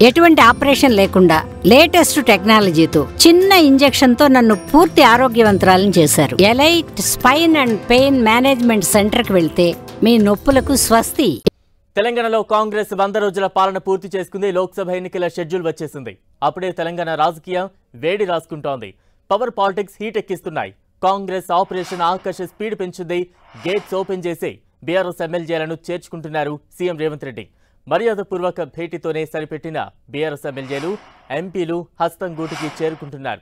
ఎటువంటి ఆపరేషన్ లేకుండా లేటెస్ట్ టెక్నాలజీతో చిన్న ఇంజెక్షన్ తో నన్ను పూర్తి ఆరోగ్యవంతురాలను చేశారు. Elite spine and pain management centre కి వెళ్తే మీ నొప్పులకు స్వస్తి. తెలంగాణలో కాంగ్రెస్ 100 రోజుల పాలన పూర్తి చేసుకుంది. లోక్సభ ఎన్నికల షెడ్యూల్ వచ్చేసింది. అప్పుడే తెలంగాణ రాజకీయం వేడి రాసుకుంటోంది. పవర్ పాలిటిక్స్ హీట్ ఎక్కిస్తున్నాయి. కాంగ్రెస్ ఆపరేషన్ ఆకర్ష్ స్పీడ్ పెంచుంది. గేట్స్ ఓపెన్ చేసి బీఆర్ఎస్ ఎమ్మెల్యేలను చేర్చుకుంటున్నారు సీఎం రేవంత్ రెడ్డి. మర్యాదపూర్వక భేటీతోనే సరిపెట్టిన బీఆర్ఎస్ ఎమ్మెల్యేలు ఎంపీలు హస్తం గూటికి చేరుకుంటున్నారు.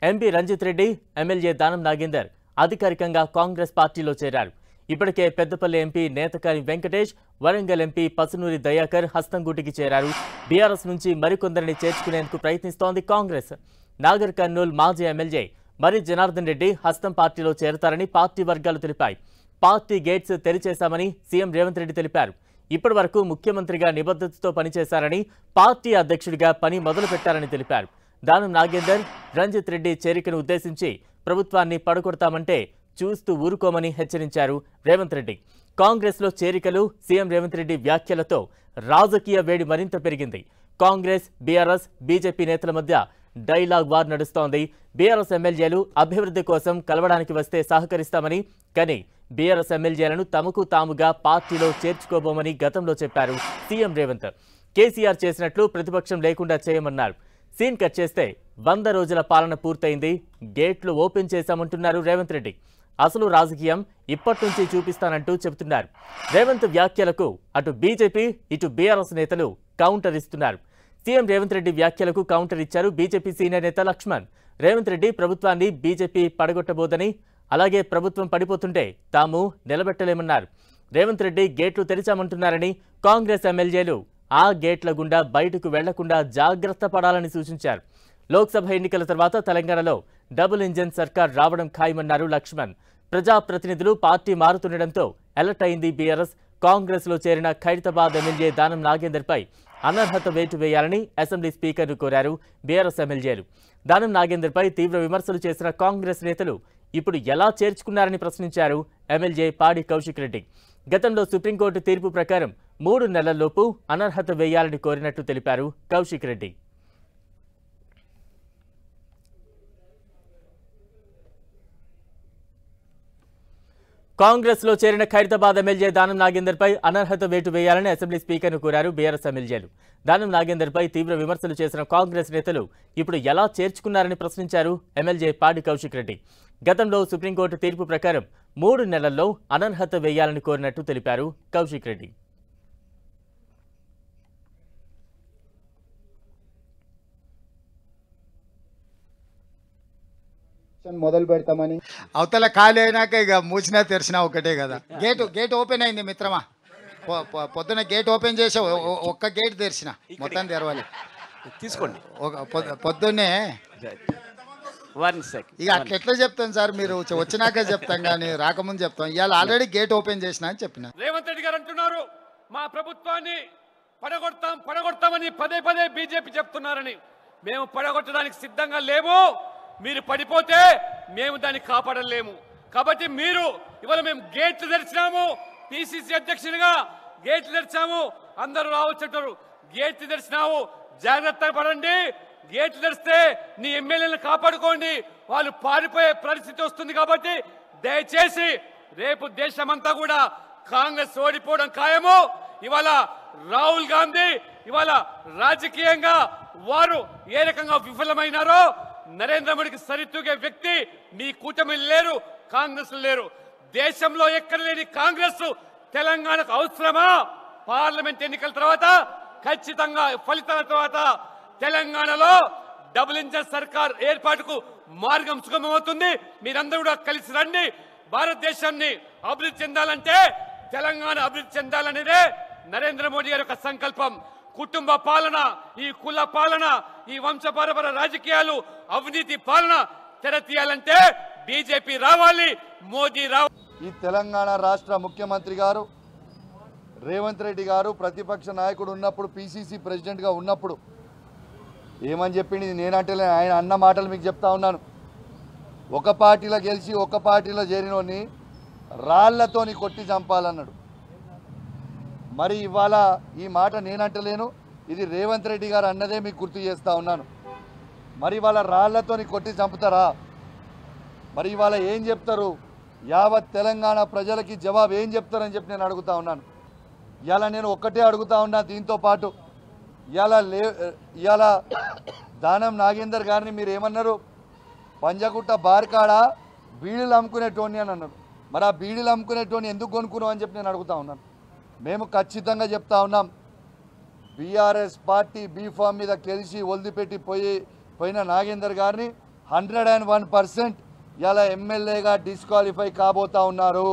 ఎంపీ రంజిత్ రెడ్డి, ఎమ్మెల్యే దానం నాగేందర్ అధికారికంగా కాంగ్రెస్ పార్టీలో చేరారు. ఇప్పటికే పెద్దపల్లి ఎంపీ నేతకాని వెంకటేష్, వరంగల్ ఎంపీ పసునూరి దయాకర్ హస్తం గూటికి చేరారు. బీఆర్ఎస్ నుంచి మరికొందరిని చేర్చుకునేందుకు ప్రయత్నిస్తోంది కాంగ్రెస్. నాగర్ కర్నూల్ మాజీ ఎమ్మెల్యే మరి జనార్దన్ రెడ్డి హస్తం పార్టీలో చేరతారని పార్టీ వర్గాలు తెలిపాయి. పార్టీ గేట్స్ తెరిచేశామని సీఎం రేవంత్ రెడ్డి తెలిపారు. ఇప్పటి వరకు ముఖ్యమంత్రిగా నిబద్ధతతో పనిచేశారని, పార్టీ అధ్యక్షుడిగా పని మొదలుపెట్టారని తెలిపారు. దానం నాగేందర్, రంజిత్ రెడ్డి చేరికను ఉద్దేశించి ప్రభుత్వాన్ని పడగొడతామంటే చూస్తూ ఊరుకోమని హెచ్చరించారు రేవంత్ రెడ్డి. కాంగ్రెస్లో చేరికలు, సీఎం రేవంత్ రెడ్డి వ్యాఖ్యలతో రాజకీయ వేడి మరింత పెరిగింది. కాంగ్రెస్, బీఆర్ఎస్, బీజేపీ నేతల మధ్య డైలాగ్ వార్ నడుస్తోంది. బీఆర్ఎస్ ఎమ్మెల్యేలు అభివృద్ధి కోసం కలవడానికి వస్తే సహకరిస్తామని, కానీ బీఆర్ఎస్ ఎమ్మెల్యేలను తమకు తాముగా పార్టీలో చేర్చుకోబోమని గతంలో చెప్పారు సీఎం రేవంత్. కేసీఆర్ చేసినట్లు ప్రతిపక్షం లేకుండా చేయమన్నారు. సీన్ కట్ చేస్తే 100 రోజుల పాలన పూర్తయింది. గేట్లు ఓపెన్ చేశామంటున్నారు రేవంత్ రెడ్డి. అసలు రాజకీయం ఇప్పటి నుంచి చూపిస్తానంటూ చెబుతున్నారు. రేవంత్ వ్యాఖ్యలకు అటు బీజేపీ, ఇటు బీఆర్ఎస్ నేతలు కౌంటర్ ఇస్తున్నారు. సీఎం రేవంత్ రెడ్డి వ్యాఖ్యలకు కౌంటర్ ఇచ్చారు బీజేపీ సీనియర్ నేత లక్ష్మణ్. రేవంత్ రెడ్డి ప్రభుత్వాన్ని బీజేపీ పడగొట్టబోదని, అలాగే ప్రభుత్వం పడిపోతుంటే తాము నిలబెట్టలేమన్నారు. రేవంత్ రెడ్డి గేట్లు తెరిచామంటున్నారని, కాంగ్రెస్ ఎమ్మెల్యేలు ఆ గేట్ల గుండా బయటకు వెళ్లకుండా జాగ్రత్త పడాలని సూచించారు. లోక్సభ ఎన్నికల తర్వాత తెలంగాణలో డబుల్ ఇంజన్ సర్కార్ రావడం ఖాయమన్నారు లక్ష్మణ్. ప్రజాప్రతినిధులు పార్టీ మారుతుండటంతో అలర్ట్ అయింది బీఆర్ఎస్. కాంగ్రెస్ లో చేరిన ఖైరతాబాద్ ఎమ్మెల్యే దానం నాగేందర్పై అనర్హత వేటు వేయాలని అసెంబ్లీ స్పీకర్ను కోరారు బీఆర్ఎస్ ఎమ్మెల్యేలు. దానం నాగేందర్పై తీవ్ర విమర్శలు చేసిన కాంగ్రెస్ నేతలు ఇప్పుడు ఎలా చేర్చుకున్నారని ప్రశ్నించారు ఎమ్మెల్యే పాడి కౌశిక్ రెడ్డి. గతంలో సుప్రీంకోర్టు తీర్పు ప్రకారం 3 నెలల్లోపు అనర్హత వేయాలని కోరినట్టు తెలిపారు కౌశిక్ రెడ్డి. కాంగ్రెస్ లో చేరిన ఖైరతాబాద్ ఎమ్మెల్యే దానం నాగేందర్ పై అనర్హత వేటు వేయాలని అసెంబ్లీ స్పీకర్ను కోరారు బీఆర్ఎస్ ఎమ్మెల్యేలు. దానం నాగేందర్ పై తీవ్ర విమర్శలు చేసిన కాంగ్రెస్ నేతలు ఇప్పుడు ఎలా చేర్చుకున్నారని ప్రశ్నించారు ఎమ్మెల్యే పాడి కౌశిక్ రెడ్డి. గతంలో సుప్రీంకోర్టు తీర్పు ప్రకారం 3 నెలల్లో అనర్హత వేయాలని కోరినట్టు తెలిపారు కౌశిక్ రెడ్డి. మొదలు పెడతామని అవతల ఖాళీ అయినాక ఇక మూసినా తెరిచినా ఒకటే కదా. గేట్ ఓపెన్ అయింది మిత్రమా. పొద్దున గేట్ ఓపెన్ చేసి ఒక్క గేట్ తెరిచిన, మొత్తం తెరవాలి. తీసుకోండి పొద్దున్నే. ఇక అట్లా చెప్తాం సార్, మీరు వచ్చినాక చెప్తాం కానీ రాకముందు చెప్తాం. ఇవాళ ఆల్రెడీ గేట్ ఓపెన్ చేసిన అని చెప్పిన. రేవంత్ రెడ్డి గారు అంటున్నారు మా ప్రభుత్వాన్ని పడగొడతామని పదే బీజేపీ చెప్తున్నారని. మేము పడగొట్టడానికి సిద్ధంగా లేము. మీరు పడిపోతే మేము దాన్ని కాపాడలేము. కాబట్టి మీరు ఇవాళ మేము గేట్లు తెరిచినాము. పిసిసి అధ్యక్షునిగా గేట్లు తెరిచాము. అందరూ రావచ్చు. గేట్లు తెరిచినావు, జాగ్రత్త పడండి. గేట్లు తెరిస్తే నీ ఎమ్మెల్యేలను కాపాడుకోండి. వాళ్ళు పారిపోయే పరిస్థితి వస్తుంది. కాబట్టి దయచేసి రేపు దేశమంతా కూడా కాంగ్రెస్ ఓడిపోవడం ఖాయము. ఇవాళ రాహుల్ గాంధీ ఇవాళ రాజకీయంగా వారు ఏ రకంగా విఫలమైనారో, నరేంద్ర మోడీకి సరితూగే వ్యక్తి మీ కూటమి లేరు, కాంగ్రెస్ లేరు. దేశంలో ఎక్కడ లేని కాంగ్రెస్ తెలంగాణకు అవసరమా? పార్లమెంట్ ఎన్నికల తర్వాత ఖచ్చితంగా ఫలితాల తర్వాత తెలంగాణలో డబుల్ ఇంజన్ సర్కార్ ఏర్పాటుకు మార్గం సుగమవుతుంది. మీరందరూ కూడా కలిసి రండి. భారతదేశాన్ని అభివృద్ధి చెందాలంటే, తెలంగాణ అభివృద్ధి చెందాలనేదే నరేంద్ర మోడీ గారి యొక్క సంకల్పం. కుటుంబ పాలన, ఈ కుల పాలన, ఈ వంశపారపర రాజకీయాలు, అవినీతి పాలన తెరతీయాలంటే బీజేపీ రావాలి, మోదీ రావాలి. ఈ తెలంగాణ రాష్ట్ర ముఖ్యమంత్రి గారు రేవంత్ రెడ్డి గారు ప్రతిపక్ష నాయకుడు ఉన్నప్పుడు, పిసిసి ప్రెసిడెంట్గా ఉన్నప్పుడు ఏమని చెప్పింది నేనంటే ఆయన అన్న మాటలు మీకు చెప్తా ఉన్నాను. ఒక పార్టీలో గెలిచి ఒక పార్టీలో చేరినోని రాళ్లతోని కొట్టి చంపాలన్నాడు. మరి ఇవాళ ఈ మాట నేనంటలేను, ఇది రేవంత్ రెడ్డి గారు అన్నదే మీకు గుర్తు చేస్తూ ఉన్నాను. మరి వాళ్ళ రాళ్లతోని కొట్టి చంపుతారా? మరి ఇవాళ ఏం చెప్తారు? యావత్ తెలంగాణ ప్రజలకి జవాబు ఏం చెప్తారని చెప్పి నేను అడుగుతా ఉన్నాను. ఇవాళ నేను ఒక్కటే అడుగుతా ఉన్నా, దీంతో పాటు ఇవాళ దానం నాగేందర్ గారిని మీరు ఏమన్నారు? పంజగుట్ట బార్కాడ బీడీలు అమ్ముకునేటోని అని అన్నారు. మరి ఆ బీడీలు అమ్ముకునేటోని ఎందుకు కొనుక్కున్నావు అని చెప్పి నేను అడుగుతా ఉన్నాను. మేము ఖచ్చితంగా చెప్తా ఉన్నాం, బీఆర్ఎస్ పార్టీ బీఫామ్ మీద గెలిచి వదిలిపెట్టి పోయిన నాగేందర్ గారిని 101% ఇలా ఎమ్మెల్యేగా డిస్క్వాలిఫై కాబోతా ఉన్నారు.